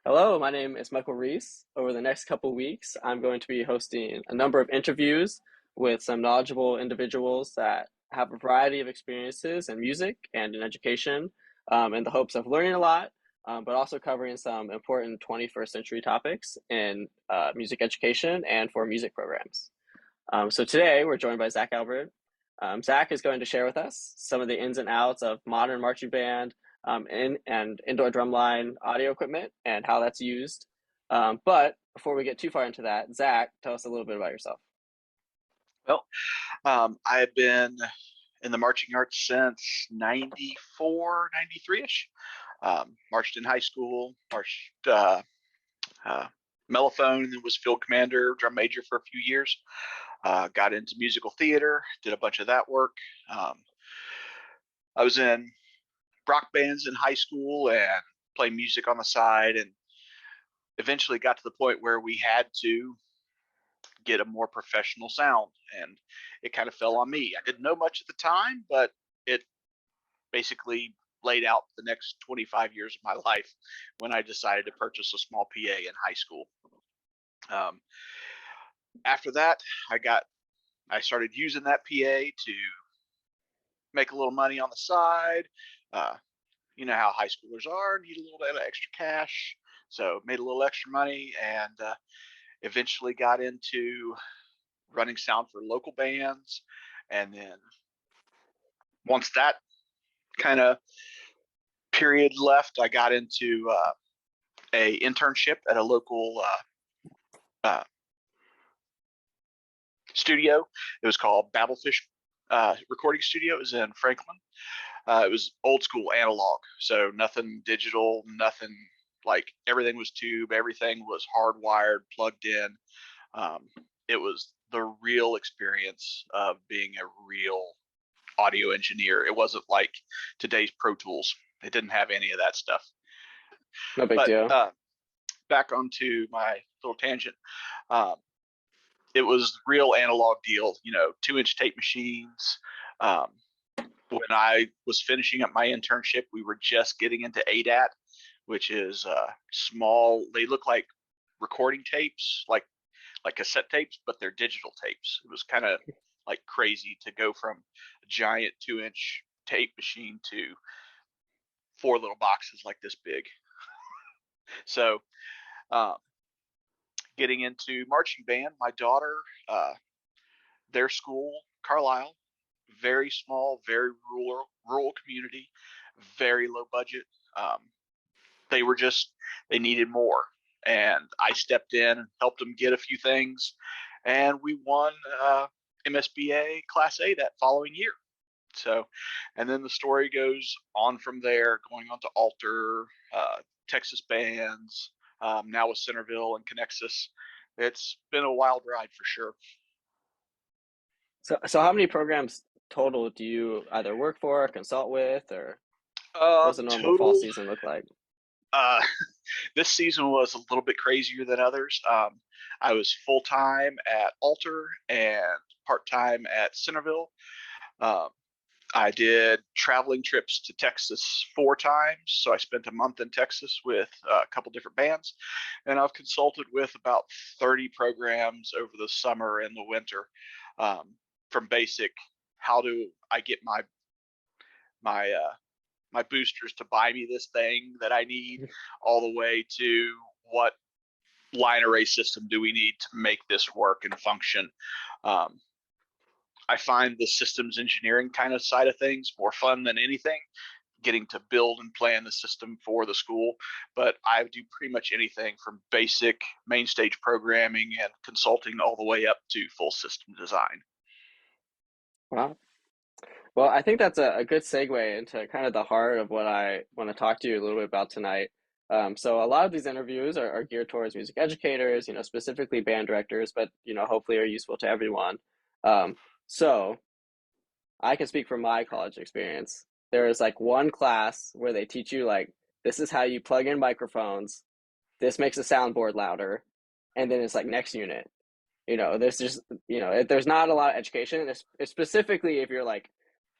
Hello, my name is Michael Reese. Over the next couple weeks, I'm going to be hosting a number of interviews with some knowledgeable individuals that have a variety of experiences in music and in education, in the hopes of learning a lot, but also covering some important 21st century topics in music education and for music programs. So today we're joined by Zach Albert. Zach is going to share with us some of the ins and outs of modern marching band and indoor drumline audio equipment and how that's used. But before we get too far into that, Zach, tell us a little bit about yourself. Well, I've been in the marching arts since 94, 93-ish. Marched in high school, marched mellophone, and then was field commander, drum major for a few years. Got into musical theater, did a bunch of that work. I was in rock bands in high school and playing music on the side, and eventually got to the point where we had to get a more professional sound, and it kind of fell on me. I didn't know much at the time, but it basically laid out the next 25 years of my life when I decided to purchase a small PA in high school. After that, I started using that PA to make a little money on the side. You know how high schoolers are, need a little bit of extra cash. So made a little extra money and eventually got into running sound for local bands. And then once that kind of period left, I got into a internship at a local studio. It was called Babelfish Recording Studio. It was in Franklin. It was old school analog, so nothing digital, nothing, like everything was tube, everything was hardwired, plugged in. It was the real experience of being a real audio engineer. It wasn't like today's Pro Tools. It didn't have any of that stuff. No big But deal. back onto my little tangent. It was real analog deal, 2-inch tape machines. When I was finishing up my internship, we were just getting into ADAT, which is small. They look like recording tapes, like cassette tapes, but they're digital tapes. It was kind of like crazy to go from a giant 2-inch tape machine to 4 little boxes like this big. So getting into marching band, my daughter, their school, Carlisle, very small, very rural community, very low budget. They needed more. And I stepped in and helped them get a few things. And we won MSBA Class A that following year. So, and then the story goes on from there, going on to Alter, Texas bands, now with Centerville and Connexus. It's been a wild ride for sure. So how many programs total do you either work for, or consult with, or what does a normal fall Total, season look like? uh, this season was a little bit crazier than others. I was full time at Alter and part time at Centerville. Um, I did traveling trips to Texas 4 times. So I spent a month in Texas with a couple different bands. And I've consulted with about 30 programs over the summer and the winter, from basic, how do I get my my boosters to buy me this thing that I need, all the way to what line array system do we need to make this work and function. Um, I find the systems engineering kind of side of things more fun than anything, getting to build and plan the system for the school. But I do pretty much anything from basic main stage programming and consulting all the way up to full system design. Wow. Well, I think that's a good segue into kind of the heart of what I want to talk to you a little bit about tonight. So a lot of these interviews are geared towards music educators, specifically band directors, but hopefully are useful to everyone. So I can speak from my college experience. There is like one class where they teach you like this is how you plug in microphones. This makes the soundboard louder, and then it's like next unit. There's just there's not a lot of education, specifically if you're like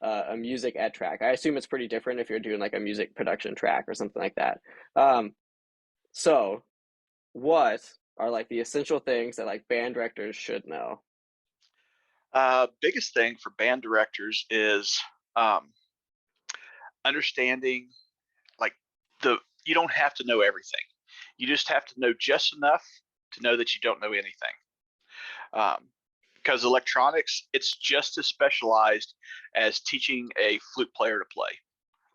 a music ed track. I assume it's pretty different if you're doing like a music production track or something like that. Um, So, what are like the essential things that like band directors should know? Biggest thing for band directors is um, understanding like the you don't have to know everything. You just have to know just enough to know that you don't know anything. Um, because electronics, it's just as specialized as teaching a flute player to play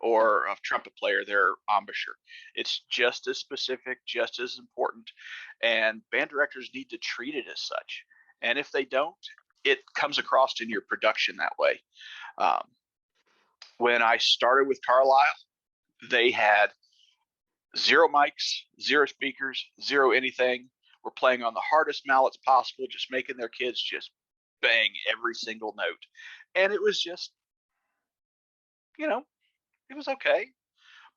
or a trumpet player their embouchure. It's just as specific, just as important, and band directors need to treat it as such. And if they don't, it comes across in your production that way. Um, when I started with Carlisle, they had zero mics, zero speakers, zero anything. We're playing on the hardest mallets possible, just making their kids just bang every single note. And it was just, you know, it was okay.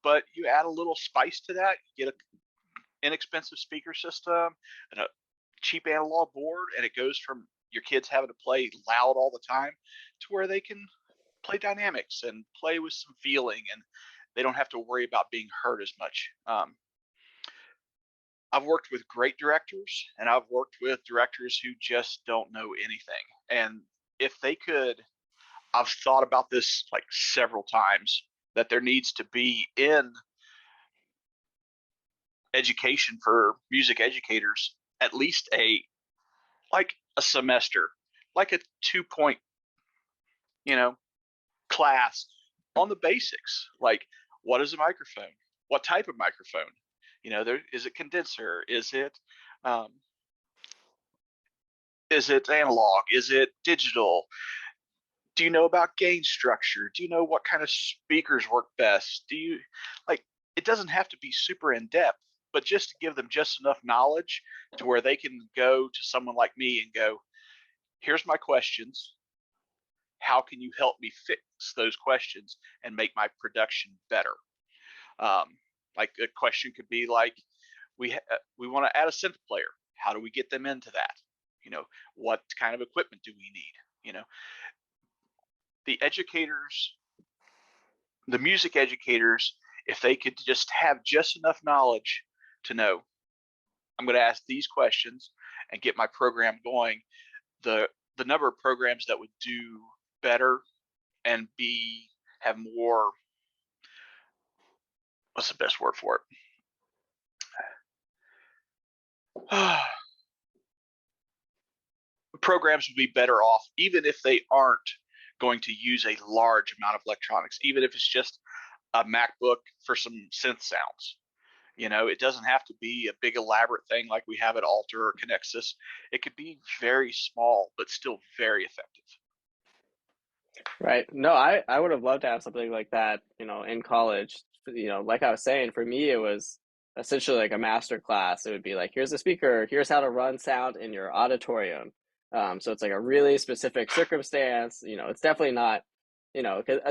But you add a little spice to that, you get an inexpensive speaker system and a cheap analog board, and it goes from your kids having to play loud all the time to where they can play dynamics and play with some feeling, and they don't have to worry about being hurt as much. I've worked with great directors and I've worked with directors who just don't know anything. And if they could, I've thought about this like several times that there needs to be in education for music educators at least a semester, like a 2 point, you know, class on the basics. Like, what is a microphone? What type of microphone? There is it condenser? Um, is it analog? Is it digital? Do you know about gain structure? Do you know what kind of speakers work best? Do you like it doesn't have to be super in depth, but just to give them just enough knowledge to where they can go to someone like me and go, here's my questions. How can you help me fix those questions and make my production better? Um, like a question could be like, we want to add a synth player. How do we get them into that? What kind of equipment do we need? The educators, the music educators, if they could just have just enough knowledge to know, I'm going to ask these questions and get my program going, the number of programs that would do better and have more, what's the best word for it? Programs would be better off even if they aren't going to use a large amount of electronics, even if it's just a MacBook for some synth sounds. It doesn't have to be a big elaborate thing like we have at Alter or Connexus. It could be very small, but still very effective. Right. No, I would have loved to have something like that, in college. Like I was saying, for me, it was essentially like a master class. It would be like, here's a speaker, here's how to run sound in your auditorium. So it's like a really specific circumstance. It's definitely not, because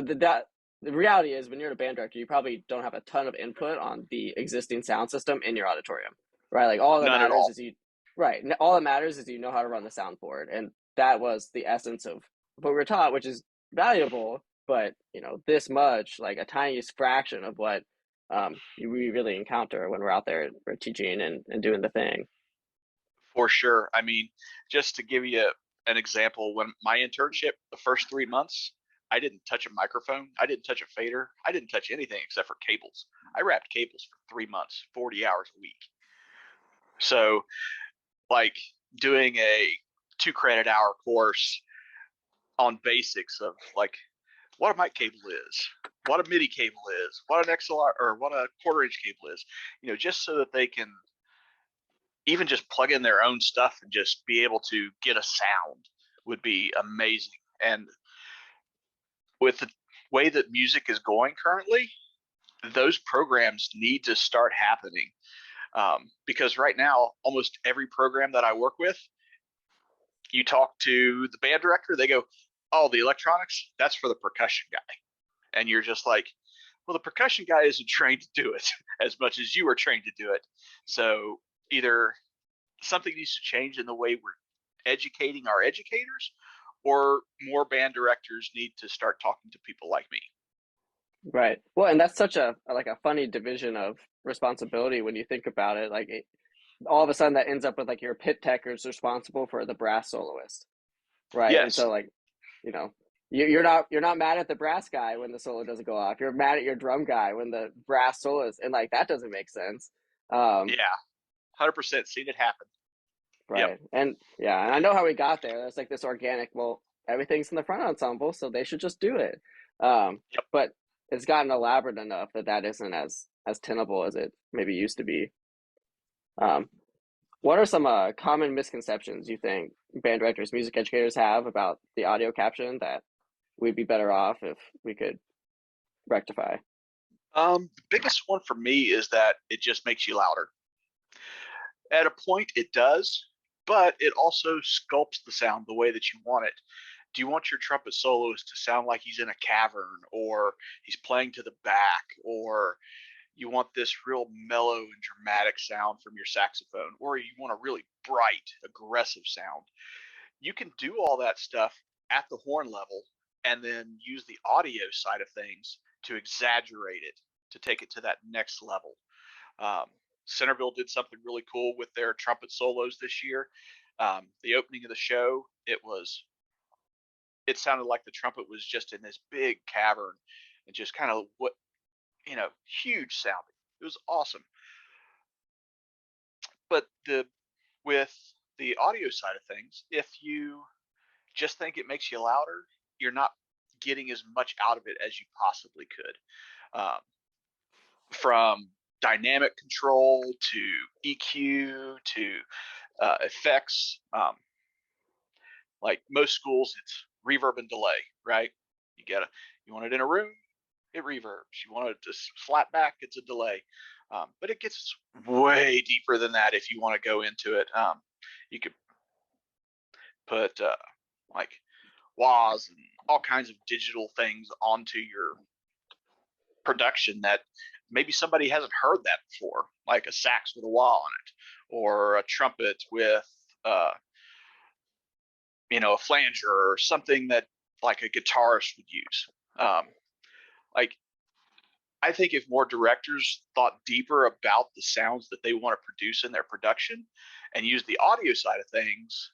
the reality is when you're a band director, you probably don't have a ton of input on the existing sound system in your auditorium, right? Like all that None at matters all. is right. All that matters is you know how to run the soundboard, and that was the essence of what we were taught, which is valuable, but this much, like a tiny fraction of what we really encounter when we're out there, we're teaching and doing the thing. For sure. I mean, just to give you an example, when my internship, the first 3 months, I didn't touch a microphone. I didn't touch a fader. I didn't touch anything except for cables. I wrapped cables for 3 months, 40 hours a week. So, like doing a 2 credit hour course on basics of like what a mic cable is, what a MIDI cable is, what an XLR or what a quarter-inch cable is, just so that they can even just plug in their own stuff and just be able to get a sound would be amazing. And with the way that music is going currently, those programs need to start happening. Because right now, almost every program that I work with, you talk to the band director, they go, oh, the electronics, that's for the percussion guy. And you're just like, well, the percussion guy isn't trained to do it as much as you are trained to do it. So either something needs to change in the way we're educating our educators, or more band directors need to start talking to people like me. Right. Well, and that's such a like a funny division of responsibility when you think about it. Like all of a sudden that ends up with like your pit tech is responsible for the brass soloist, right? And Yes. so like, you know, you're not mad at the brass guy when the solo doesn't go off. You're mad at your drum guy when the brass soloist, and like that doesn't make sense. Um, Yeah. 100% seen it happen. Yep. right. And yeah, and I know how we got there. That's like this organic, well, everything's in the front ensemble, so they should just do it. Yep. But it's gotten elaborate enough that that isn't as tenable as it maybe used to be. Um, what are some common misconceptions you think band directors, music educators have about the audio caption that we'd be better off if we could rectify? The biggest one for me is that it just makes you louder. At a point, it does, but it also sculpts the sound the way that you want it. Do you want your trumpet soloist to sound like he's in a cavern, or he's playing to the back, or you want this real mellow and dramatic sound from your saxophone, or you want a really bright, aggressive sound? You can do all that stuff at the horn level and then use the audio side of things to exaggerate it, to take it to that next level. Um, Centerville did something really cool with their trumpet solos this year. The opening of the show, it sounded like the trumpet was just in this big cavern and just kind of huge sounding. It was awesome. But the with the audio side of things, if you just think it makes you louder, you're not getting as much out of it as you possibly could. Um, from dynamic control to EQ to effects. Like most schools, it's reverb and delay, right? You want it in a room, it reverbs. You want it to flat back, it's a delay. But it gets way deeper than that if you want to go into it. You could put like wahs and all kinds of digital things onto your production that maybe somebody hasn't heard that before, like a sax with a wah on it, or a trumpet with uh, a flanger or something that like a guitarist would use. Like I think if more directors thought deeper about the sounds that they want to produce in their production and use the audio side of things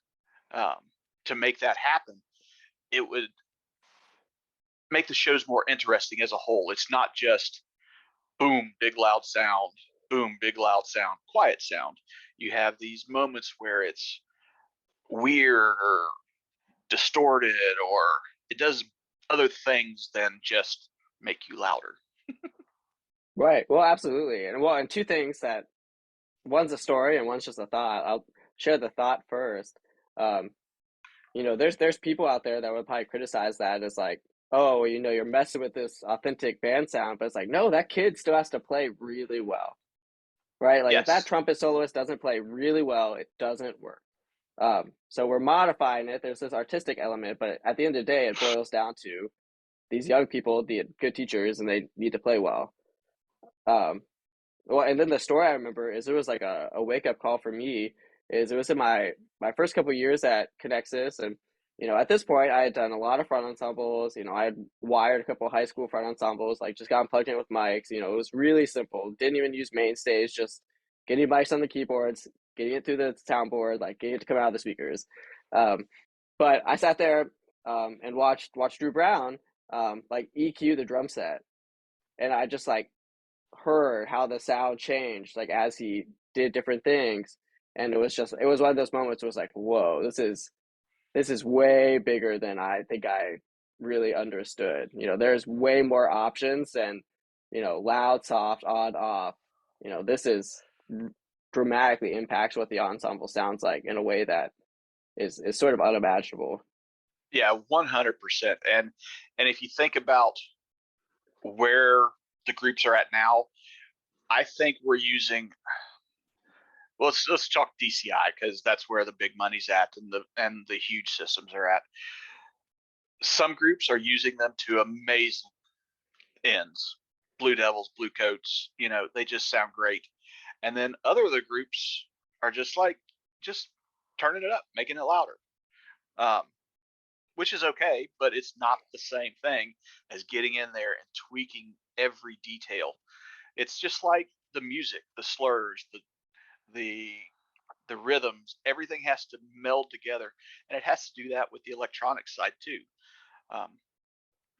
um, to make that happen, it would make the shows more interesting as a whole. It's not just boom, big loud sound, boom, big loud sound, quiet sound. You have these moments where it's weird or distorted, or it does other things than just make you louder. Right. Well, absolutely. And two things that one's a story and one's just a thought. I'll share the thought first. Um, there's people out there that would probably criticize that as like, oh, well, you're messing with this authentic band sound, but it's like, no, that kid still has to play really well, right? Like if that Yes. trumpet soloist doesn't play really well, it doesn't work. So we're modifying it. There's this artistic element, but at the end of the day, it boils down to these young people, the good teachers, and they need to play well. Um, well, and then the story I remember is it was like a wake up call for me. Is it was in my first couple of years at Connexus, and at this point I had done a lot of front ensembles. I had wired a couple of high school front ensembles, like just got plugged in with mics. It was really simple. Didn't even use main stage, just getting mics on the keyboards, getting it through the soundboard, like getting it to come out of the speakers. Um, but I sat there and watched Drew Brown like EQ the drum set, and I just like heard how the sound changed like as he did different things, and it was one of those moments where it was like, whoa, this is way bigger than I think I really understood. There's way more options, and loud, soft, on, off. This is dramatically impacts what the ensemble sounds like in a way that is sort of unimaginable. Yeah, 100%. And if you think about where the groups are at now, I think we're using, well, let's talk DCI because that's where the big money's at and the huge systems are at. Some groups are using them to amazing ends. Blue Devils, Blue Coats, they just sound great. And then other of the groups are just turning it up, making it louder. Um, which is okay, but it's not the same thing as getting in there and tweaking every detail. It's just like the music, the slurs, the the rhythms, everything has to meld together, and it has to do that with the electronic side too. Um,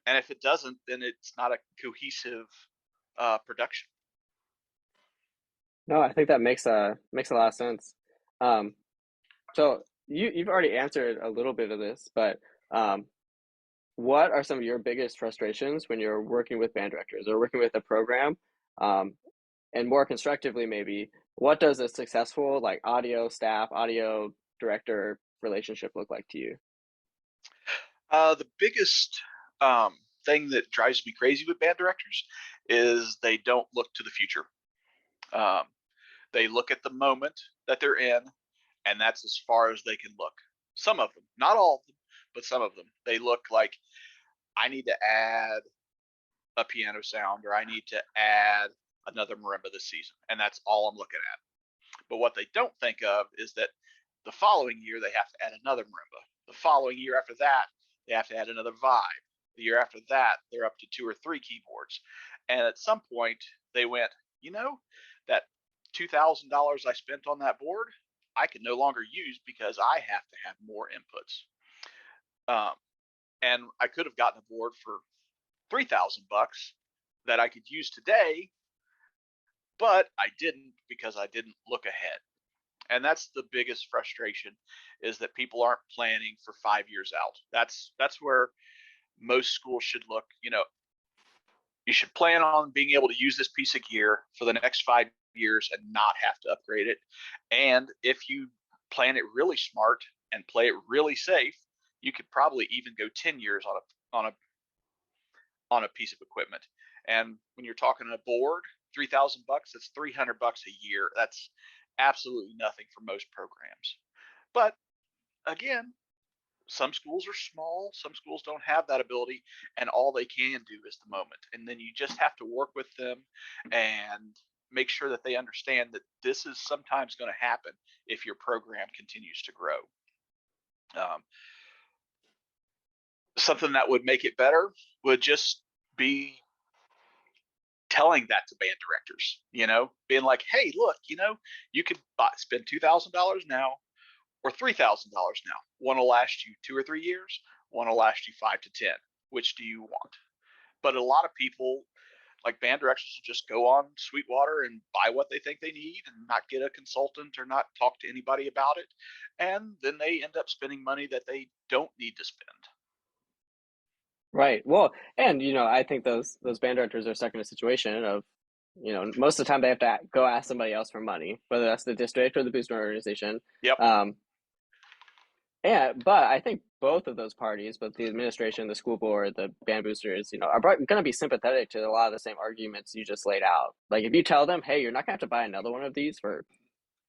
and if it doesn't, then it's not a cohesive production. No, I think that makes a lot of sense. Um, so you've already answered a little bit of this, but um, what are some of your biggest frustrations when you're working with band directors or working with a program? Um, and more constructively, maybe, what does a successful like audio staff, audio director relationship look like to you? The biggest thing that drives me crazy with band directors is they don't look to the future. Um, they look at the moment that they're in, and that's as far as they can look. Some of them, not all of them, but some of them, they look like, I need to add a piano sound, or I need to add another marimba this season, and that's all I'm looking at. But what they don't think of is that the following year they have to add another marimba. The following year after that, they have to add another vibe. The year after that, they're up to 2 or 3 keyboards. And at some point, they went, you know, that $2,000 I spent on that board, I can no longer use because I have to have more inputs. Um, and I could have gotten a board for $3,000 that I could use today, but I didn't because I didn't look ahead. And that's the biggest frustration, is that people aren't planning for 5 years out. That's where most schools should look. You should plan on being able to use this piece of gear for the next 5 years and not have to upgrade it. And if you plan it really smart and play it really safe, you could probably even go 10 years on a piece of equipment. And when you're talking a board, $3,000, that's $300 a year. That's absolutely nothing for most programs. But again, some schools are small, some schools don't have that ability, and all they can do is the moment. And then you just have to work with them and make sure that they understand that this is sometimes going to happen if your program continues to grow. Um, Something that would make it better would just be telling that to band directors, being like, hey, look, you could spend $2,000 now or $3,000 now. One will last you 2 or 3 years. One will last you 5 to 10. Which do you want? But a lot of people, like band directors, just go on Sweetwater and buy what they think they need and not get a consultant or not talk to anybody about it. And then they end up spending money that they don't need to spend. Right. Well, and I think those band directors are stuck in a situation of, most of the time they have to go ask somebody else for money, whether that's the district or the booster organization. Yep. Um, but I think both of those parties, both the administration, the school board, the band boosters, are going to be sympathetic to a lot of the same arguments you just laid out. Like if you tell them, hey, you're not going to have to buy another one of these for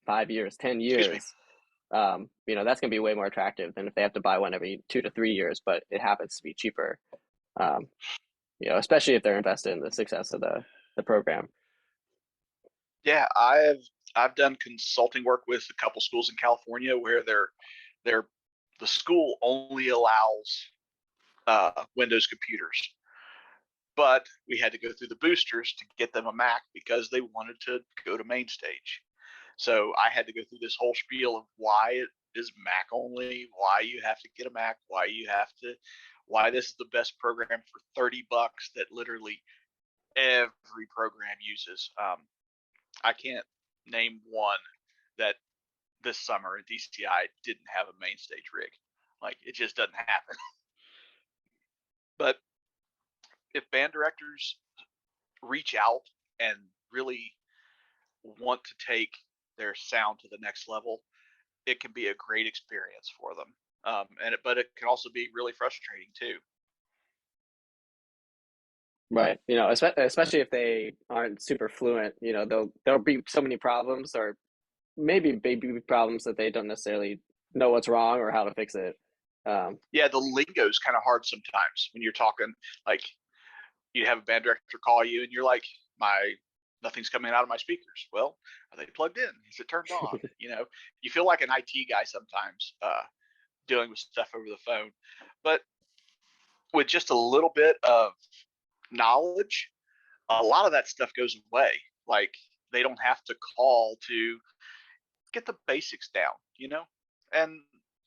5 years, 10 Excuse me. years, that's going to be way more attractive than if they have to buy one every 2 to 3 years, but it happens to be cheaper. Um, especially if they're invested in the success of the program. Yeah, I've done consulting work with a couple schools in California where they're the school only allows Windows computers, but we had to go through the boosters to get them a Mac because they wanted to go to main stage. So I had to go through this whole spiel of why it is Mac only, why you have to get a Mac, why this is the best program for $30 that literally every program uses. I can't name one that this summer at DCI didn't have a main stage rig. Like it just doesn't happen. But if band directors reach out and really want to take their sound to the next level, it can be a great experience for them. But it can also be really frustrating too. Right. Especially if they aren't super fluent, there'll be so many problems or maybe baby problems that they don't necessarily know what's wrong or how to fix it. Yeah, the lingo is kind of hard sometimes when you're talking. Like you have a band director call you and you're like, my nothing's coming out of my speakers. Well, are they plugged in? Is it turned on? You feel like an IT guy sometimes dealing with stuff over the phone. But with just a little bit of knowledge, a lot of that stuff goes away. Like they don't have to call to get the basics down, you know? And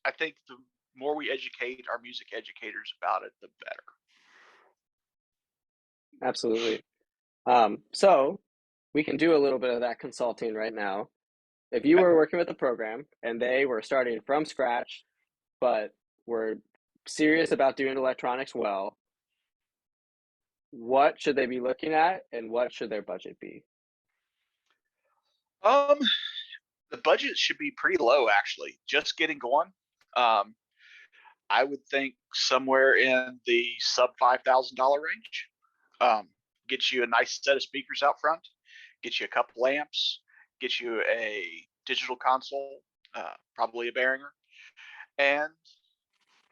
I think the more we educate our music educators about it, the better. Absolutely. So we can do a little bit of that consulting right now. If you Okay. were working with a program and they were starting from scratch, but were serious about doing electronics well, what should they be looking at and what should their budget be? Um, the budget should be pretty low, actually. Just getting going. Um, I would think somewhere in the sub $5,000 range. Um, get you a nice set of speakers out front, get you a couple amps, get you a digital console, probably a Behringer, and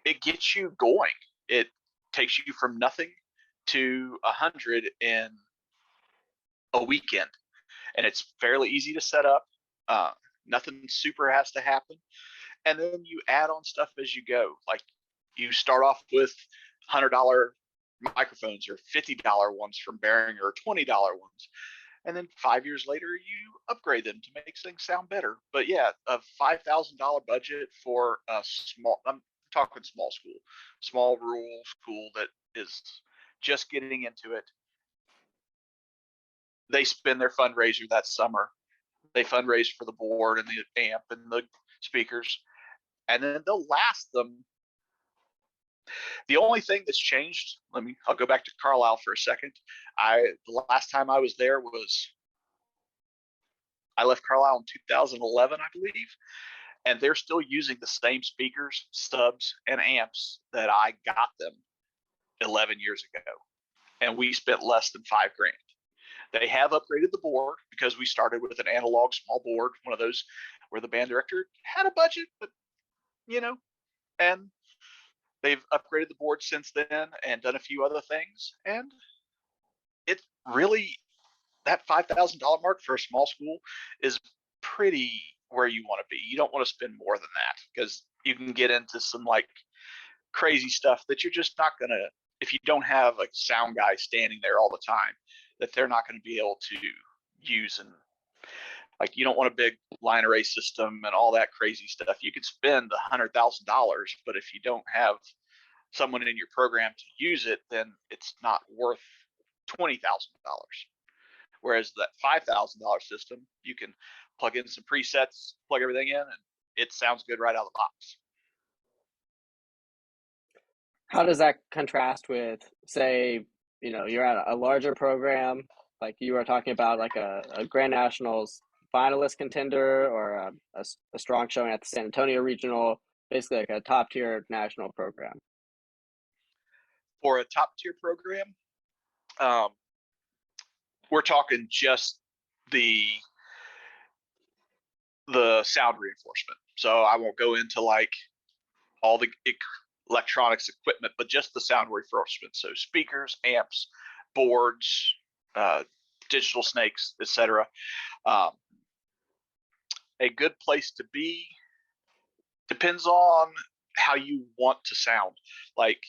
it gets you going. It takes you from nothing to 100 in a weekend, and it's fairly easy to set up. Uh, Nothing super has to happen, and then you add on stuff as you go. Like you start off with $100 microphones or $50 ones from Behringer or $20 ones, and then 5 years later you upgrade them to make things sound better. But yeah, a $5,000 budget for a small, I'm talking small school, small rural school that is just getting into it. They spend their fundraiser that summer. They fundraise for the board and the amp and the speakers, and then they'll last them. The only thing that's changed, I'll go back to Carlisle for a second. The last time I was there was, I left Carlisle in 2011, I believe, and they're still using the same speakers, subs, and amps that I got them 11 years ago, and we spent less than $5,000. They have upgraded the board because we started with an analog small board, one of those where the band director had a budget, but you know, and they've upgraded the board since then and done a few other things, and it really, that $5,000 mark for a small school is pretty where you want to be. You don't want to spend more than that because you can get into some like crazy stuff that you're just not gonna, if you don't have a sound guy standing there all the time, that they're not going to be able to use. And like, you don't want a big line array system and all that crazy stuff. You could spend $100,000, but if you don't have someone in your program to use it, then it's not worth $20,000. Whereas that $5,000 system, you can plug in some presets, plug everything in, and it sounds good right out of the box. How does that contrast with, say, you're at a larger program, like you were talking about, like a Grand Nationals finalist contender or a strong showing at the San Antonio Regional, basically like a top tier national program? For a top tier program, um, we're talking just the sound reinforcement. So I won't go into like all the electronics equipment, but just the sound reinforcement. So speakers, amps, boards, uh, digital snakes, etc. Um, a good place to be depends on how you want to sound. Like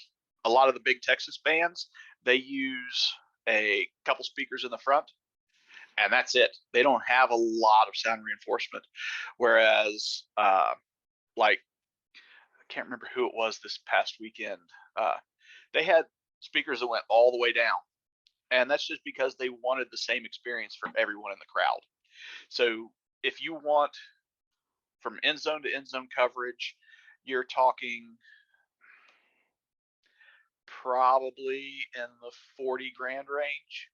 a lot of the big Texas bands, they use a couple speakers in the front, and that's it. They don't have a lot of sound reinforcement. Whereas, like, I can't remember who it was this past weekend. They had speakers that went all the way down, and that's just because they wanted the same experience from everyone in the crowd. So if you want from end zone to end zone coverage, you're talking probably in the 40 grand range.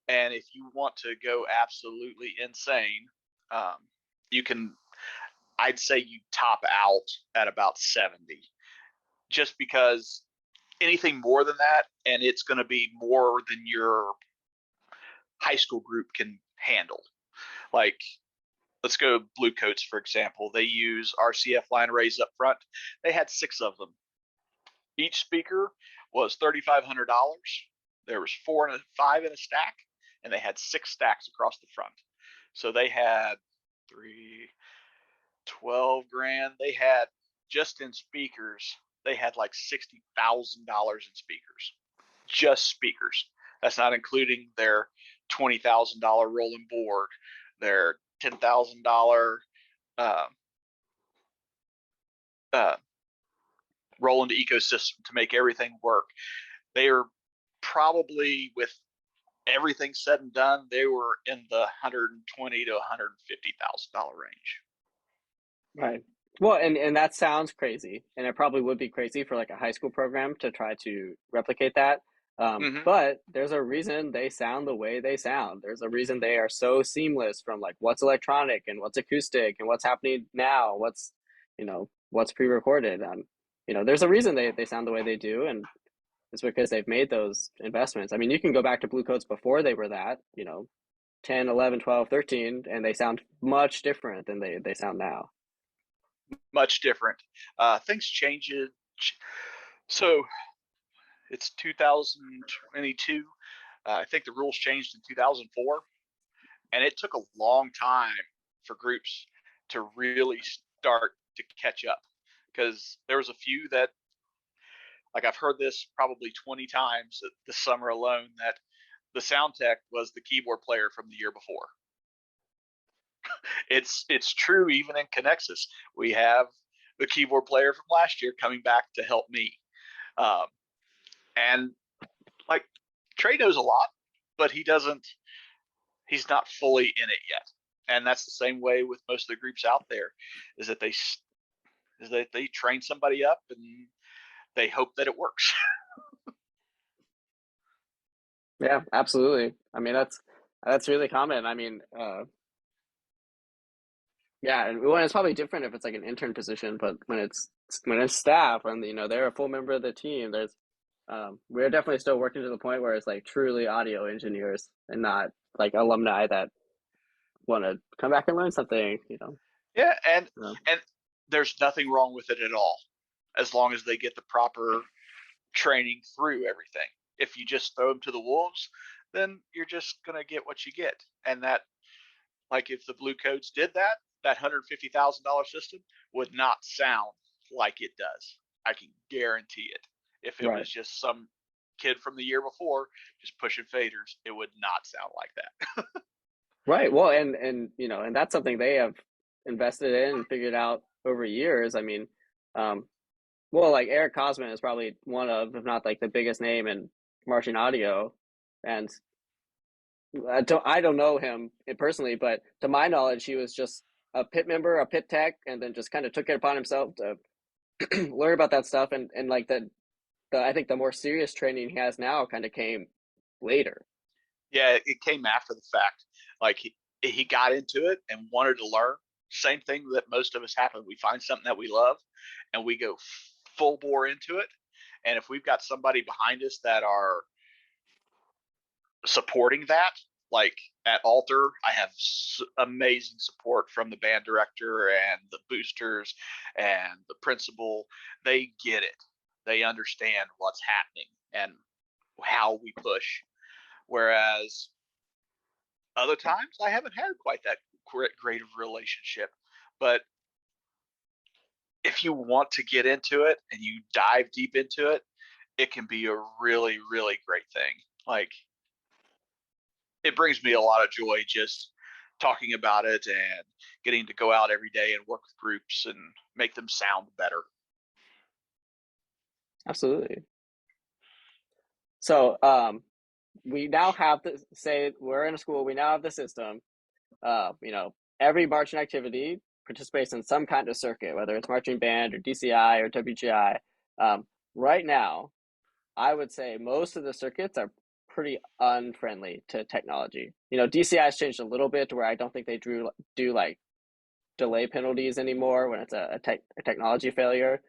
And if you want to go absolutely insane, um, you can, I'd say you top out at about 70, just because anything more than that, and it's going to be more than your high school group can handle. Like, let's go Blue Coats, for example. They use RCF line arrays up front. They had 6 of them. Each speaker was $3,500. There was 4 and 5 in a stack, and they had 6 stacks across the front. So they had 12 grand. They had, just in speakers, they had like $60,000 in speakers, just speakers. That's not including their $20,000 rolling board, their $10,000 uh, uh, rolling ecosystem to make everything work. They are probably, with everything said and done, they were in the $120,000 to $150,000 range. Right. Well, and that sounds crazy, and it probably would be crazy for like a high school program to try to replicate that. Mm-hmm. But there's a reason they sound the way they sound. There's a reason they are so seamless from like what's electronic and what's acoustic and what's happening now, what's pre-recorded. There's a reason they sound the way they do, and it's because they've made those investments. I mean, you can go back to Blue Coats before they were that, 10, 11, 12, 13, and they sound much different than they sound now. Much different. Things change. So it's 2022. I think the rules changed in 2004, and it took a long time for groups to really start to catch up, because there was a few that, like, I've heard this probably 20 times this summer alone, that the sound tech was the keyboard player from the year before. It's true. Even in Connexus, we have the keyboard player from last year coming back to help me. Um, and like, Trey knows a lot, but he's not fully in it yet. And that's the same way with most of the groups out there, is that they train somebody up and they hope that it works. Yeah, absolutely. I mean, that's really common. I mean, yeah, and when it's probably different if it's like an intern position, but when it's staff and they're a full member of the team, we're definitely still working to the point where it's like truly audio engineers and not like alumni that want to come back and learn something. Yeah, and So, and there's nothing wrong with it at all, as long as they get the proper training through everything. If you just throw them to the wolves, then you're just gonna get what you get. And that, like, if the Blue Coats did that, that $150,000 system would not sound like it does. I can guarantee it. If it right. was just some kid from the year before just pushing faders, it would not sound like that. Right. Well, and that's something they have invested in and figured out over years. I mean, um, well, like Eric Cosman is probably one of, if not like the biggest name in marching audio, and I don't know him personally, but to my knowledge, he was just a pit member, a pit tech, and then just kind of took it upon himself to learn about that stuff, and like the I think the more serious training he has now kind of came later. Yeah, it came after the fact. Like, he got into it and wanted to learn. Same thing that most of us happen. We find something that we love and we go full bore into it. And if we've got somebody behind us that are supporting that, like at Alter, I have amazing support from the band director and the boosters and the principal. They get it. They understand what's happening and how we push. Whereas other times I haven't had quite that great of a relationship. But if you want to get into it and you dive deep into it, it can be a really, really great thing. Like, it brings me a lot of joy just talking about it and getting to go out every day and work with groups and make them sound better. Absolutely. So, we now have to say we're in a school. We now have the system. Every marching activity participates in some kind of circuit, whether it's marching band or DCI or WGI. Right now, I would say most of the circuits are pretty unfriendly to technology. DCI has changed a little bit to where I don't think they do like delay penalties anymore when it's a technology failure.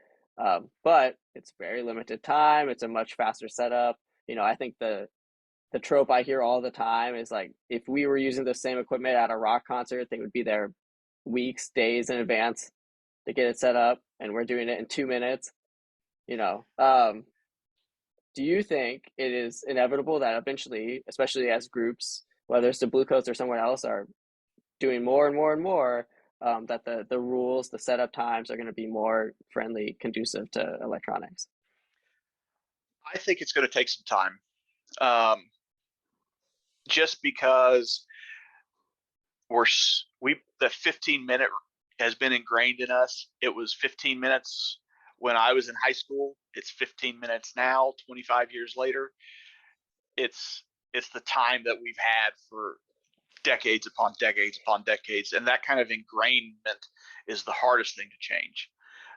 But it's very limited time. It's a much faster setup. I think the trope I hear all the time is like if we were using the same equipment at a rock concert, they would be there weeks, days in advance to get it set up, and we're doing it in 2 minutes. You know, um, do you think it is inevitable that eventually, especially as groups, whether it's the Blue Coats or somewhere else, are doing more and more and more, that the rules, the setup times are going to be more friendly, conducive to electronics? I think it's going to take some time. Um, just because the 15-minute has been ingrained in us. It was 15 minutes when I was in high school. It's 15 minutes now, 25 years later. It's the time that we've had for decades upon decades upon decades, and that kind of ingrainment is the hardest thing to change.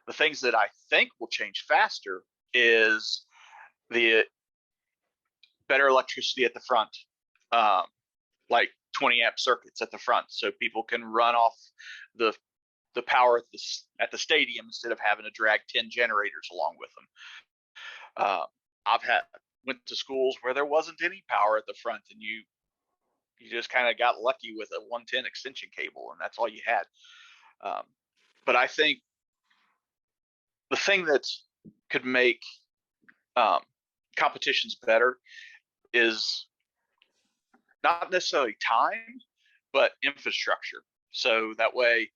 The things that I think will change faster is the better electricity at the front, um, like 20 amp circuits at the front, so people can run off the power at the stadium instead of having to drag 10 generators along with them. I've went to schools where there wasn't any power at the front, and you just kind of got lucky with a 110 extension cable, and that's all you had. But I think the thing that could make competitions better is not necessarily time, but infrastructure. So that way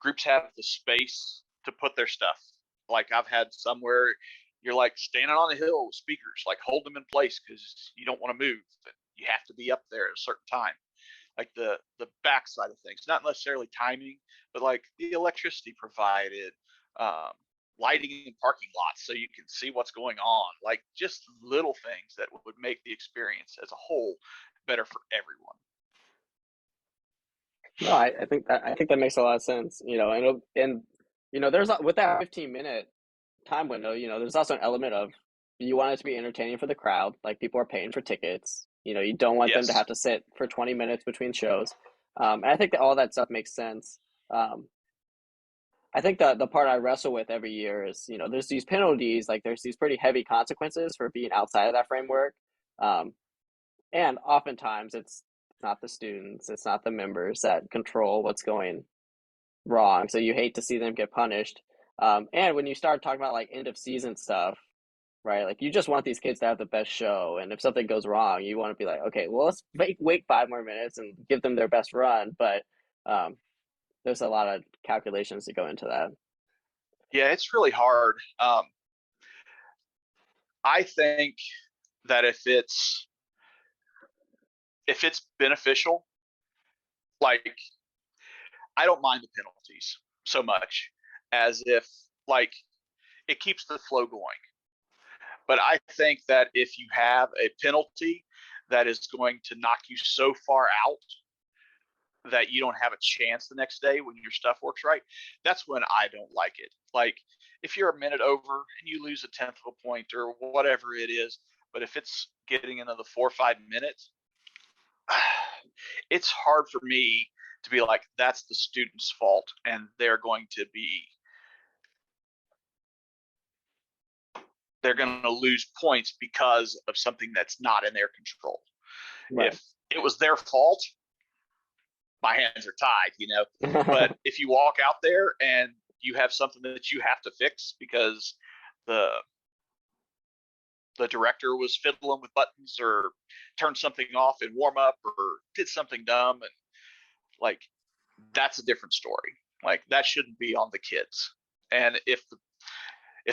groups have the space to put their stuff. Like I've had somewhere you're like standing on a hill with speakers, like hold them in place because you don't want to move. But you have to be up there at a certain time. Like the backside of things, not necessarily timing, but like the electricity provided, lighting in parking lots so you can see what's going on. Like just little things that would make the experience as a whole better for everyone. No, I think that makes a lot of sense. There's with that 15-minute time window, there's also an element of you want it to be entertaining for the crowd. Like people are paying for tickets. You don't want them to Yes. have to sit for 20 minutes between shows. And I think that all that stuff makes sense. I think the part I wrestle with every year is, there's these penalties, like there's these pretty heavy consequences for being outside of that framework. Um, and oftentimes it's not the students, it's not the members that control what's going wrong. So you hate to see them get punished. And when you start talking about like end of season stuff, right? Like you just want these kids to have the best show, and if something goes wrong, you want to be like, okay, well, let's wait 5 more minutes and give them their best run. But um, there's a lot of calculations that go into that. Yeah, it's really hard. I think that if it's beneficial, like I don't mind the penalties so much as if like it keeps the flow going. But I think that if you have a penalty that is going to knock you so far out that you don't have a chance the next day when your stuff works right, that's when I don't like it. Like if you're a minute over and you lose a tenth of a point or whatever it is, but if it's getting into the 4 or 5 minutes, it's hard for me to be like, that's the student's fault and they're going to lose points because of something that's not in their control. Right. If it was their fault, my hands are tied. But if you walk out there and you have something that you have to fix because the director was fiddling with buttons or turned something off in warm up or did something dumb, and like that's a different story. Like that shouldn't be on the kids. And if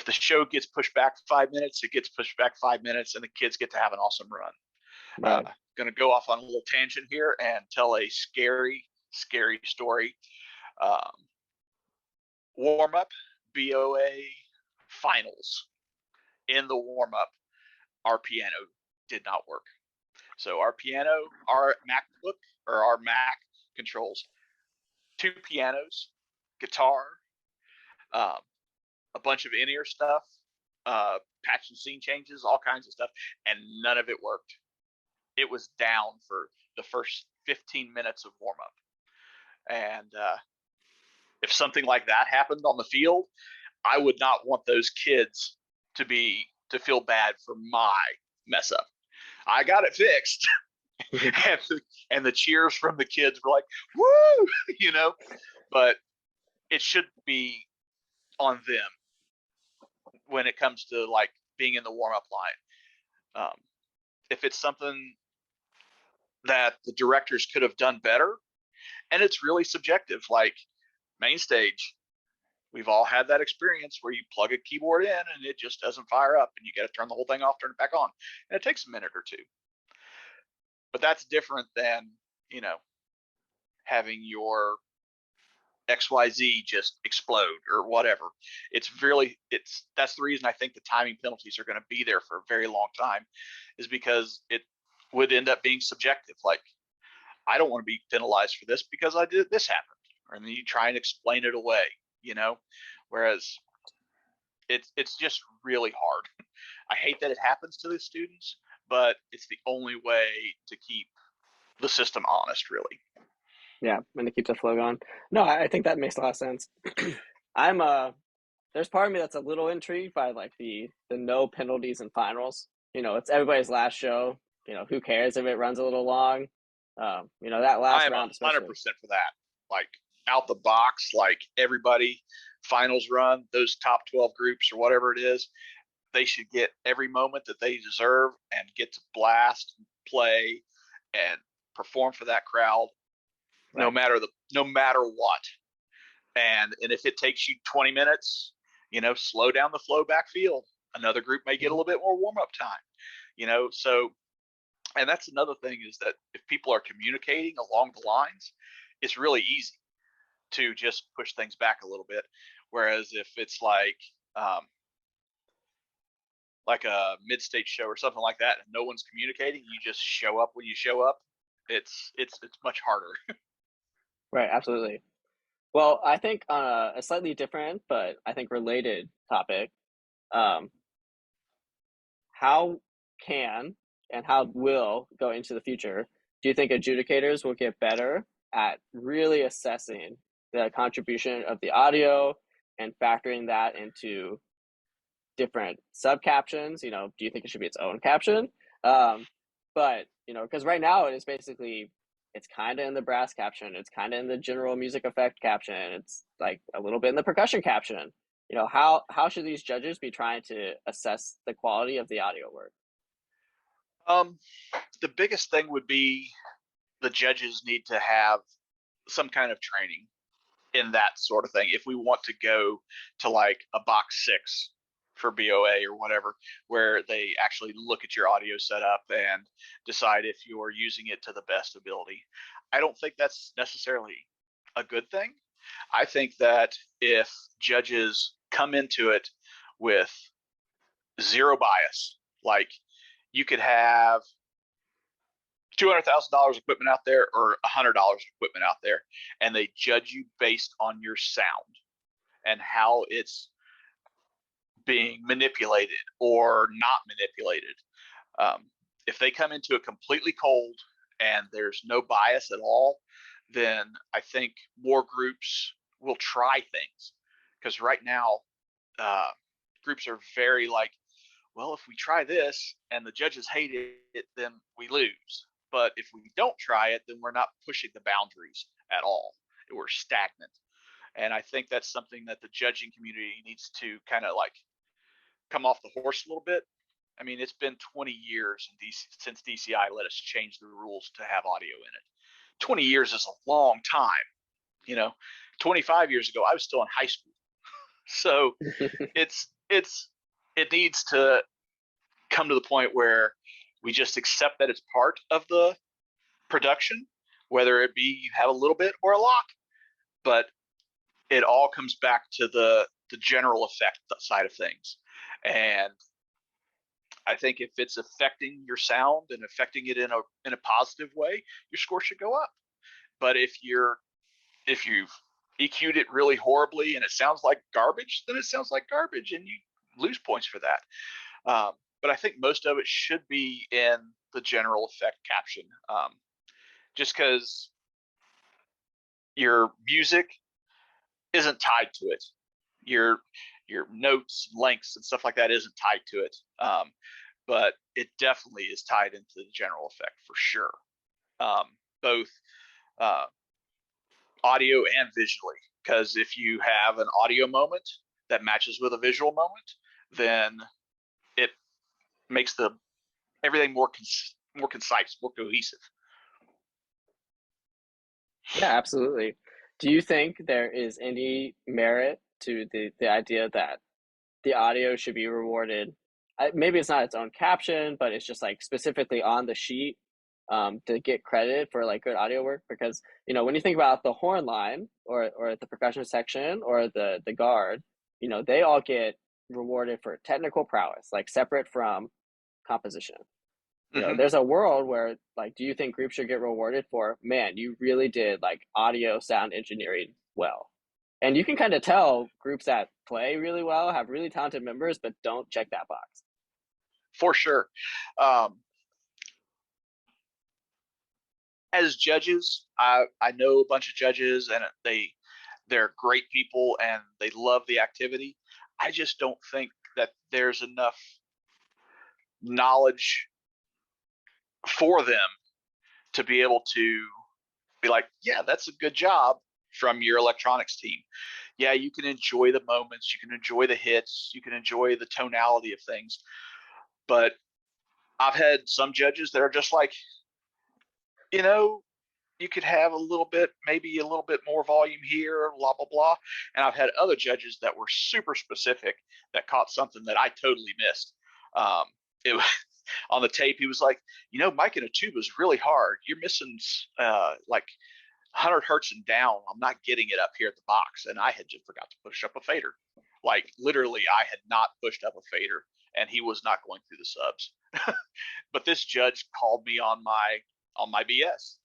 the show gets pushed back 5 minutes, it gets pushed back 5 minutes, and the kids get to have an awesome run. Right. Going to go off on a little tangent here and tell a scary story. Um, warm up, BOA finals. In the warm up, our piano did not work. So our MacBook or our Mac controls 2 pianos, guitar, um, a bunch of in-ear stuff, patch and scene changes, all kinds of stuff, and none of it worked. It was down for the first 15 minutes of warm up. And if something like that happened on the field, I would not want those kids to feel bad for my mess up. I got it fixed. and the cheers from the kids were like, woo, but it should be on them when it comes to like being in the warm up line. If it's something that the directors could have done better, and it's really subjective, like main stage, we've all had that experience where you plug a keyboard in and it just doesn't fire up and you got to turn the whole thing off, turn it back on. And it takes a minute or two. But that's different than, you know, having your XYZ just explode or whatever. That's the reason I think the timing penalties are going to be there for a very long time, is because it would end up being subjective. Like, I don't want to be penalized for this because I did this happened. And then you try and explain it away, you know? Whereas it's just really hard. I hate that it happens to the students, but it's the only way to keep the system honest, really. Yeah, and to keep the flow going. No, I think that makes a lot of sense. I'm there's part of me that's a little intrigued by like the no penalties in finals. It's everybody's last show. Who cares if it runs a little long? That I last am round especially. 100% for that. Like, out the box, like everybody finals run, those top 12 groups or whatever it is, they should get every moment that they deserve and get to blast, play, and perform for that crowd, Right. no matter what. And if it takes you 20 minutes, slow down the flow backfield. Another group may get a Mhm. little bit more warm up time. So, and that's another thing, is that if people are communicating along the lines, it's really easy to just push things back a little bit. Whereas if it's like a mid-state show or something like that, and no one's communicating, you just show up when you show up. It's much harder. Right. Absolutely. Well, I think on a slightly different, but I think related topic, um, how can and how will go into the future, do you think adjudicators will get better at really assessing the contribution of the audio and factoring that into different sub captions? Do you think it should be its own caption? But because right now it's kind of in the brass caption, it's kind of in the general music effect caption, it's like a little bit in the percussion caption. How should these judges be trying to assess the quality of the audio work? um, the biggest thing would be the judges need to have some kind of training in that sort of thing. If we want to go to like a box six for BOA or whatever, where they actually look at your audio setup and decide if you're using it to the best ability. I don't think that's necessarily a good thing. I think that if judges come into it with zero bias, like, you could have $200,000 equipment out there or $100 equipment out there, and they judge you based on your sound and how it's being manipulated or not manipulated. Um, if they come into it completely cold and there's no bias at all, then I think more groups will try things. Because right now, uh, groups are very like, well, if we try this and the judges hate it, then we lose. But if we don't try it, then we're not pushing the boundaries at all. We're stagnant. And I think that's something that the judging community needs to kind of like come off the horse a little bit. I mean, it's been 20 years since DCI let us change the rules to have audio in it. 20 years is a long time. You know, 25 years ago, I was still in high school. So it's it needs to come to the point where we just accept that it's part of the production, whether it be you have a little bit or a lot. But it all comes back to the general effect side of things. And I think if it's affecting your sound and affecting it in a positive way, your score should go up. But if you've EQ'd it really horribly and it sounds like garbage, then it sounds like garbage, and you lose points for that. But I think most of it should be in the general effect caption, just because your music isn't tied to it. Your your notes, lengths, and stuff like that isn't tied to it. But it definitely is tied into the general effect for sure, both uh, audio and visually. Because if you have an audio moment that matches with a visual moment, then it makes the everything more concise, more cohesive. Yeah, absolutely. Do you think there is any merit to the idea that the audio should be rewarded? Maybe it's not its own caption, but it's just like specifically on the sheet. to get credit for like good audio work, because when you think about the horn line or the percussion section or the guard, they all get rewarded for technical prowess, like separate from composition. Hmm. There's a world where, like, do you think groups should get rewarded for, man, you really did like audio sound engineering well? And you can kind of tell groups that play really well, have really talented members, but don't check that box. For sure. Um, as judges, I know a bunch of judges, and they're great people and they love the activity. I just don't think that there's enough knowledge for them to be able to be like, yeah, that's a good job from your electronics team. Yeah, you can enjoy the moments, you can enjoy the hits, you can enjoy the tonality of things. But I've had some judges that are just like, you know, you could have a little bit, maybe a little bit more volume here, blah, blah, blah. And I've had other judges that were super specific that caught something that I totally missed. It was on the tape. He was like, mic in a tube is really hard. You're missing like 100 hertz and down. I'm not getting it up here at the box. And I had just forgot to push up a fader. Like literally, I had not pushed up a fader and he was not going through the subs. But this judge called me on my BS,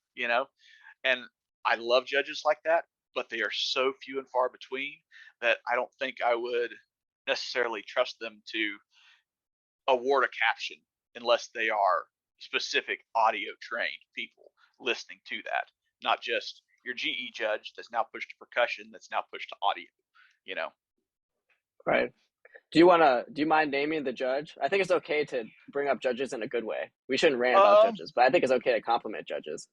and I love judges like that, but they are so few and far between that I don't think I would necessarily trust them to award a caption unless they are specific audio trained people listening to that, not just your GE judge that's now pushed to percussion, that's now pushed to audio, you know. Right. Do you mind naming the judge? I think it's okay to bring up judges in a good way. We shouldn't rant about Um, judges, but I think it's okay to compliment judges.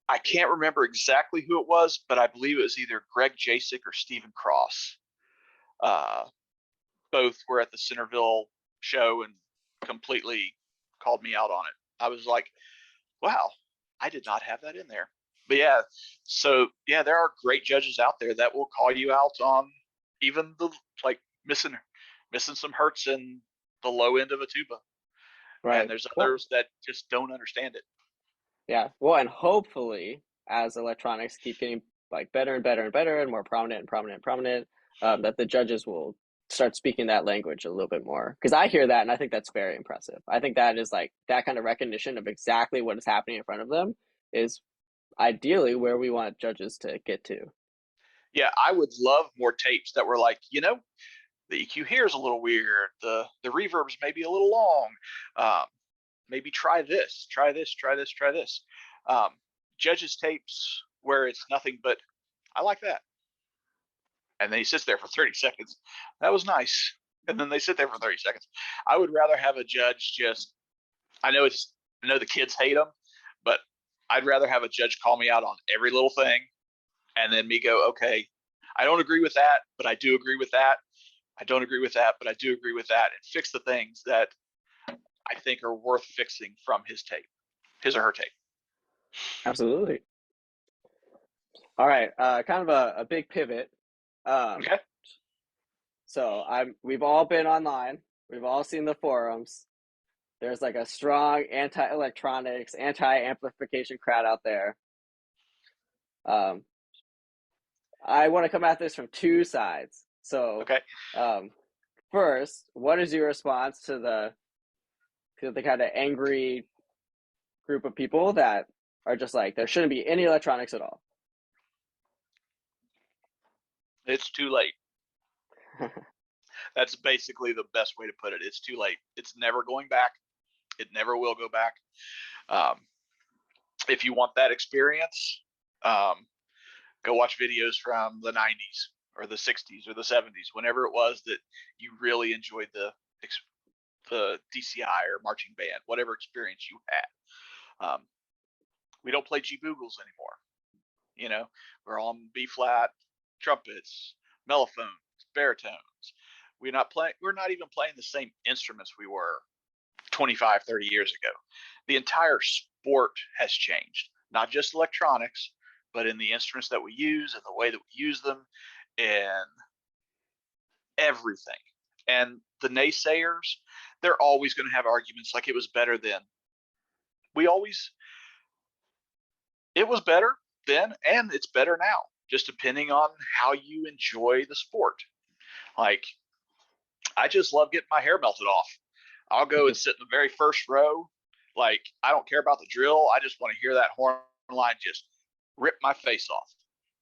I can't remember exactly who it was, but I believe it was either Greg Jacek or Stephen Cross. Uh, Both were at the Centerville show and completely called me out on it. I was like, wow, I did not have that in there. But yeah, so yeah, there are great judges out there that will call you out on even the like missing some hertz in the low end of a tuba. And Right. there's Well, others that just don't understand it. yeah. Well, and hopefully, as electronics keep getting like better and better and better and more prominent and prominent and prominent, that the judges will start speaking that language a little bit more. Because I hear that and I think that's very impressive. I think that is like that kind of recognition of exactly what is happening in front of them is ideally where we want judges to get to. Yeah, I would love more tapes that were like, the EQ here is a little weird. The reverbs may be a little long. Um, Maybe try this, try this, try this, try this. Um, Judges tapes where it's nothing but I like that, and then he sits there for 30 seconds. That was nice, and then they sit there for 30 seconds. I would rather have a judge just. I know the kids hate them, but I'd rather have a judge call me out on every little thing, and then me go, okay, I don't agree with that, but I do agree with that. I don't agree with that, but I do agree with that, and fix the things that I think are worth fixing from his tape, his or her tape. Absolutely. All right. Kind of a big pivot. Um, Okay. so we've all been online. We've all seen the forums. There's like a strong anti-electronics, anti-amplification crowd out there. Um, I want to come at this from two sides. So, Okay. um, first, what is your response to the kind of angry group of people that are just like there shouldn't be any electronics at all? It's too late. That's basically the best way to put it. It's too late. It's never going back. It never will go back. Um, if you want that experience, um, go watch videos from the 90s or the 60s or the 70s, whenever it was that you really enjoyed the DCI or marching band, whatever experience you had. We don't play G Boogles anymore. We're on B flat trumpets, mellophones, baritones. We're not even playing the same instruments we were 25, 30 years ago. The entire sport has changed, not just electronics, but in the instruments that we use and the way that we use them and everything. And the naysayers, they're always going to have arguments like it was better then. We always it was better then, and it's better now, just depending on how you enjoy the sport. Like, I just love getting my hair melted off. I'll go and sit in the very first row. Like, I don't care about the drill. I just want to hear that horn line just rip my face off.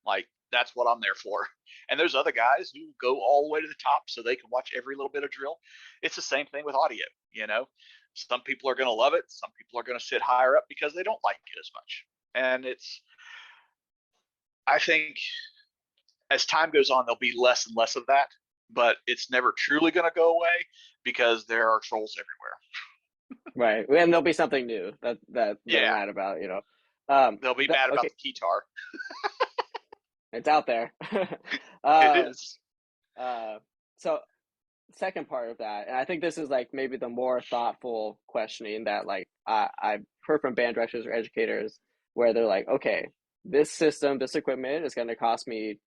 Like, that's what I'm there for. And there's other guys who go all the way to the top so they can watch every little bit of drill. It's the same thing with audio, you know. Some people are going to love it. Some people are going to sit higher up because they don't like it as much. And I think as time goes on, there'll be less and less of that, but it's never truly going to go away because there are trolls everywhere. Right. And there'll be something new that they're Yeah, mad about, you know. they'll be mad about Okay, the keytar. it's out there. It um, is. uh, so second part of that, and I think this is like maybe the more thoughtful questioning that like I've heard from band directors or educators where they're like, okay, this system, this equipment is going to cost me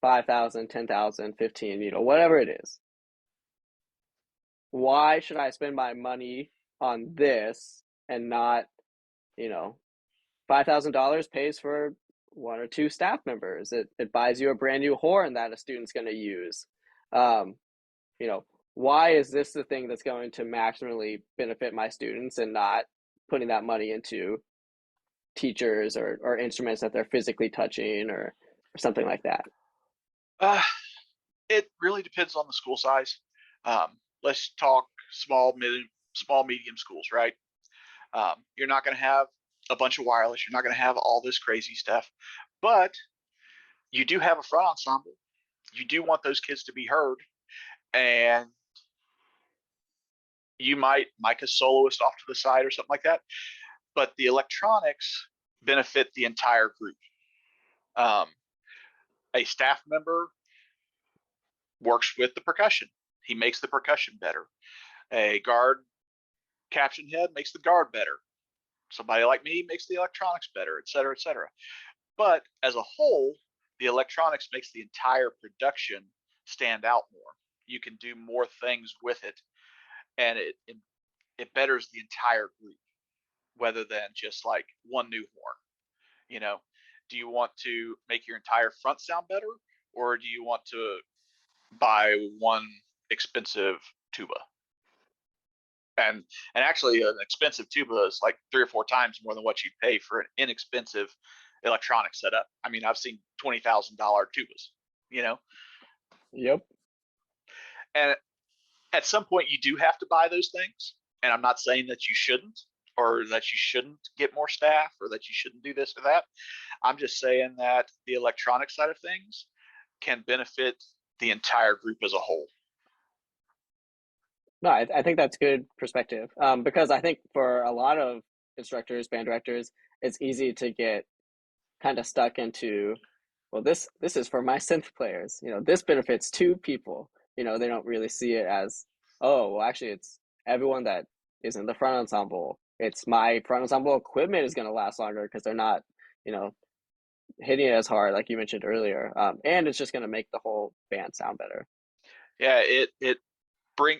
5,000, 10,000, 15, you know, whatever it is. Why should I spend my money on this and not, you know, $5,000 pays for one or two staff members. It buys you a brand new horn that a student's going to use. Um, you know, why is this the thing that's going to maximally benefit my students and not putting that money into teachers or instruments that they're physically touching or something like that? Uh, it really depends on the school size. Let's talk small, medium schools, right? You're not going to have a bunch of wireless. You're not going to have all this crazy stuff, but you do have a front ensemble. You do want those kids to be heard, and you might mic a soloist off to the side or something like that. But the electronics benefit the entire group. Um, a staff member works with the percussion. He makes the percussion better. A guard caption head makes the guard better. Somebody like me makes the electronics better, et cetera, et cetera. But as a whole, the electronics makes the entire production stand out more. You can do more things with it, and it betters the entire group, rather than just like one new horn. You know, do you want to make your entire front sound better, or do you want to buy one expensive tuba? And actually, an expensive tuba is like 3 or 4 times more than what you pay for an inexpensive electronic setup. I mean, I've seen $20,000 tubas. You know, Yep. and at some point, you do have to buy those things. And I'm not saying that you shouldn't, or that you shouldn't get more staff, or that you shouldn't do this or that. I'm just saying that the electronic side of things can benefit the entire group as a whole. No, I think that's good perspective. Because I think for a lot of instructors, band directors, it's easy to get kind of stuck into, well, this is for my synth players. You know, this benefits two people. You know, they don't really see it as, oh, well, actually, it's everyone that is in the front ensemble. It's my front ensemble equipment is going to last longer because they're not, you know, hitting it as hard like you mentioned earlier. And it's just going to make the whole band sound better. Yeah, bring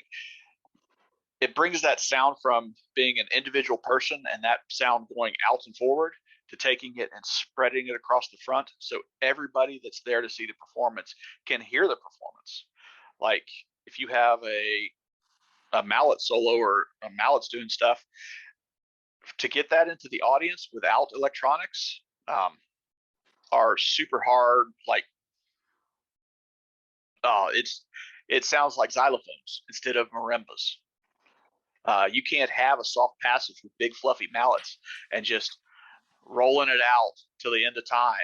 it brings that sound from being an individual person and that sound going out and forward to taking it and spreading it across the front, so everybody that's there to see the performance can hear the performance. Like, if you have a mallet solo, or a mallet's doing stuff, to get that into the audience without electronics, are super hard. Like, it sounds like xylophones instead of marimbas. You can't have a soft passage with big fluffy mallets and just rolling it out till the end of time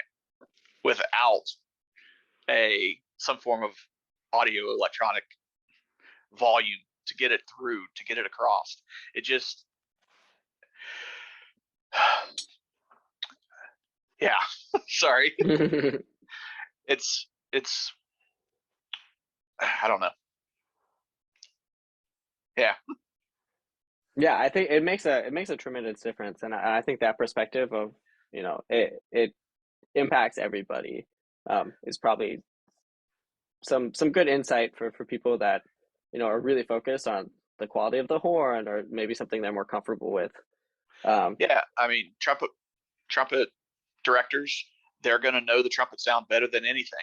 without a some form of audio electronic volume to get it through, to get it across. It just, yeah. Sorry. It's I don't know. Yeah. Yeah, I think it makes a tremendous difference, and I think that perspective of, you know, it impacts everybody, is probably some good insight for people that, you know, are really focused on the quality of the horn or maybe something they're more comfortable with. Um, Yeah. I mean, trumpet directors, they're going to know the trumpet sound better than anything.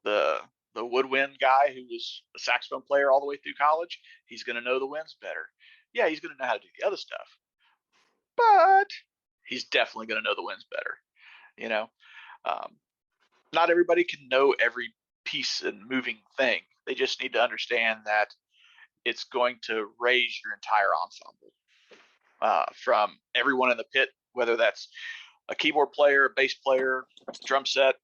The woodwind guy who was a saxophone player all the way through college, he's going to know the winds better. Yeah, he's going to know how to do the other stuff, but he's definitely going to know the winds better. You know, um, not everybody can know every piece and moving thing. They just need to understand that it's going to raise your entire ensemble, from everyone in the pit, whether that's a keyboard player, a bass player, drum set,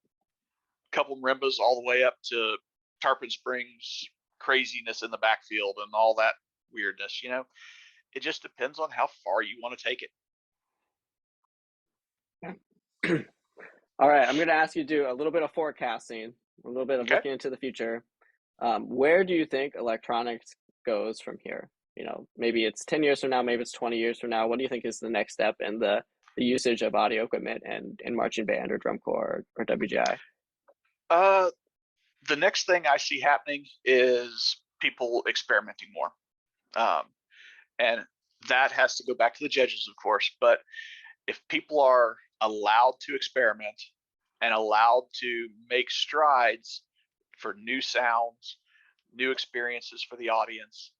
couple marimbas, all the way up to Tarpon Springs craziness in the backfield and all that weirdness. It just depends on how far you want to take it. All right, I'm going to ask you to do a little bit of forecasting, a little bit of Okay. looking into the future. Where do you think electronics goes from here? Maybe it's 10 years from now, maybe it's 20 years from now. What do you think is the next step in the usage of audio equipment and in marching band or drum corps or WGI? The next thing I see happening is people experimenting more. And that has to go back to the judges, of course. But if people are allowed to experiment and allowed to make strides for new sounds, new experiences for the audience,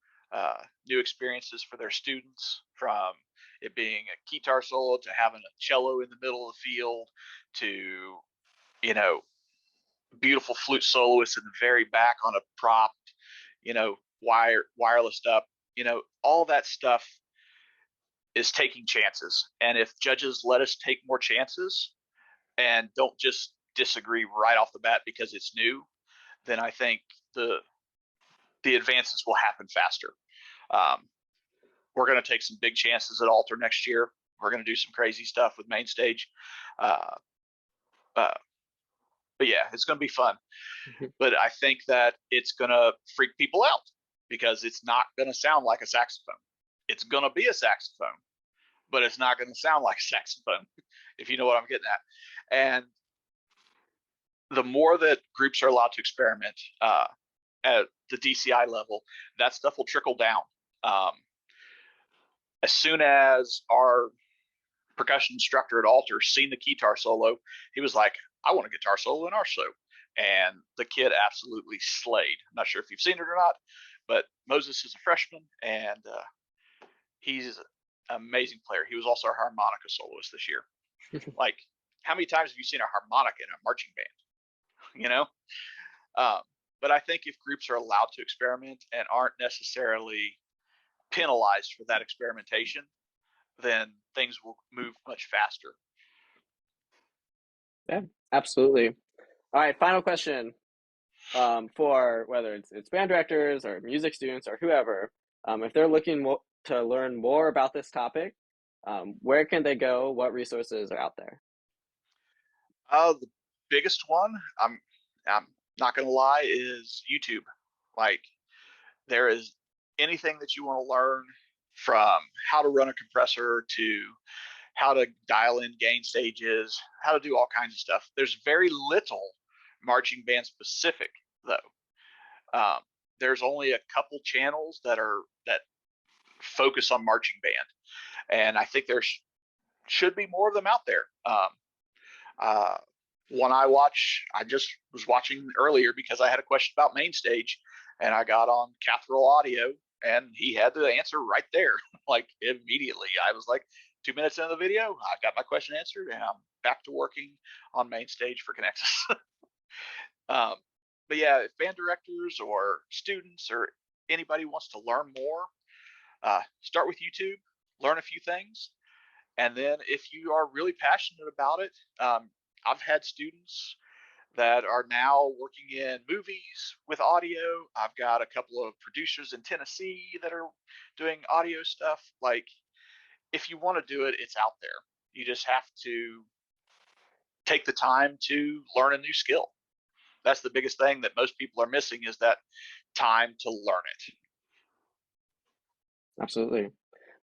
new experiences for their students, from it being a guitar solo to having a cello in the middle of the field to, beautiful flute soloists in the very back on a prop, wireless up, all that stuff is taking chances. And if judges let us take more chances and don't just disagree right off the bat because it's new, then I think the advances will happen faster. We're going to take some big chances at Alter next year. We're going to do some crazy stuff with main stage. Uh, uh, but yeah, it's going to be fun. But I think that it's going to freak people out because it's not going to sound like a saxophone. It's going to be a saxophone, but it's not going to sound like a saxophone, if you know what I'm getting at. And the more that groups are allowed to experiment at the DCI level, that stuff will trickle down. As soon as our percussion instructor at Alter seen the guitar solo, he was like, I want a guitar solo in our show. And the kid absolutely slayed. I'm not sure if you've seen it or not, but Moses is a freshman, and he's an amazing player. He was also our harmonica soloist this year. Like, how many times have you seen a harmonica in a marching band? But I think if groups are allowed to experiment and aren't necessarily penalized for that experimentation, then things will move much faster. Yeah, absolutely. All right, final question, for whether it's band directors or music students or whoever, if they're looking to learn more about this topic, where can they go? What resources are out there? The biggest one, I'm not going to lie, is YouTube. Like, there is anything that you want to learn, from how to run a compressor to how to dial in gain stages, how to do all kinds of stuff. There's very little marching band specific, though. There's only a couple channels that focus on marching band, and I think there should be more of them out there. One I just was watching earlier because I had a question about main stage, and I got on Cathedral Audio, and he had the answer right there, like immediately. I was like, 2 minutes into the video, I got my question answered, and I'm back to working on main stage for Connexus. But yeah, if band directors or students or anybody wants to learn more, start with YouTube, learn a few things, and then if you are really passionate about it, I've had students that are now working in movies with audio. I've got a couple of producers in Tennessee that are doing audio stuff. Like, if you want to do it, it's out there. You just have to take the time to learn a new skill. That's the biggest thing that most people are missing, is that time to learn it. Absolutely.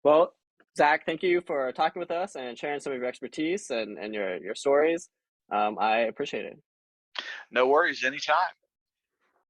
Well, Zach, thank you for talking with us and sharing some of your expertise and your stories. I appreciate it. No worries, anytime.